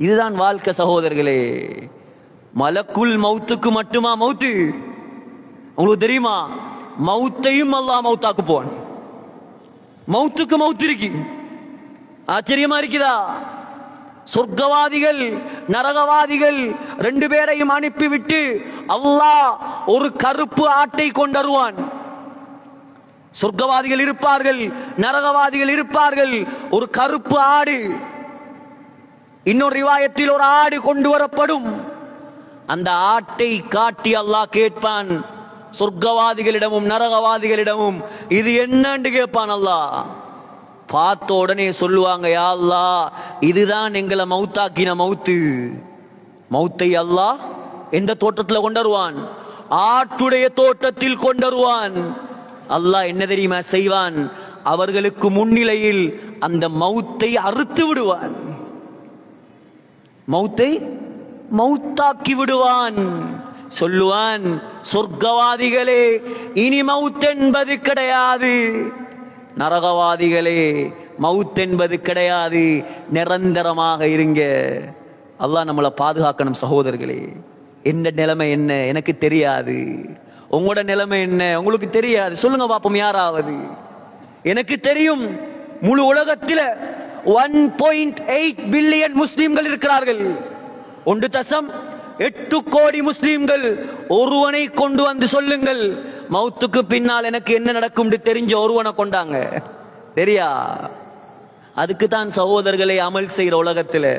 இதுதான் வாழ்க்கை சகோதரர்களே. மலக்குல் மௌத்துக்கு மட்டுமா மௌத்து? உங்களுக்கு தெரியுமா, மௌத்தையும் அல்லாஹ் மௌத்தாக்கு போவான். மௌத்துக்கு மௌத்து இருக்கு. ஆச்சரியமா இருக்குதா? சொர்க்கவாதிகள் நரகவாதிகள் ரெண்டு பேரையும் அனுப்பிவிட்டு அல்லாஹ் ஒரு கருப்பு ஆட்டை கொண்டருவான். சொர்க்கவாதிகள் இருப்பார்கள், நரகவாதிகள் இருப்பார்கள். ஒரு கருப்பு ஆடு, இன்னொரு ரிவாயத்தில் ஒரு ஆடு கொண்டு வரப்படும். அந்த ஆட்டை காட்டி அல்லாஹ் கேட்பான் சொர்க்கவாதிகளிடமும் நரகவாதிகளிடமும், இது என்னன்னு கேட்பான் அல்லாஹ். பார்த்த உடனே சொல்லுவாங்க, யா அல்லாஹ், இதுதான் எங்களை மௌத்தாக்கின மௌத்து. மௌத்தை அல்லாஹ் எந்த தோட்டத்தில் கொண்டருவான்? ஆட்டுடைய தோட்டத்தில் கொண்டருவான். அல்லாஹ் என்ன தெரியுமா செய்வான்? அவர்களுக்கு முன்னிலையில் அந்த மௌத்தை அறுத்து விடுவான். மௌத்தை மௌத்தாக்கி விடுவான். சொல்லுவான், சொர்க்கவாதிகளே இனி மவுத் என்பது கிடையாது, நரகவாதிகளே மவுத் என்பது கிடையாது, நிரந்தரமாக இருங்க. அல்லாஹ் நம்மளை பாதுகாக்கணும் சகோதரர்களே. என்ன நிலைமை என்ன எனக்கு தெரியாது, உங்களோட நிலைமை என்ன உங்களுக்கு தெரியாது. சொல்லுங்க பாப்போம் யாராவது. எனக்கு தெரியும், முழு உலகத்தில் 1.8 பில்லியன் முஸ்லிம்கள் இருக்கிறார்கள். 1.8 கோடி முஸ்லிம்கள். ஒருவனை கொண்டு வந்து சொல்லுங்கள், மௌத்துக்கு பின்னால் எனக்கு என்ன நடக்கும் தெரிஞ்ச ஒருவனை கொண்டாங்க. சரியா? அதுக்கு தான் சகோதரர்களை அமல் செய்யற உலகத்தில்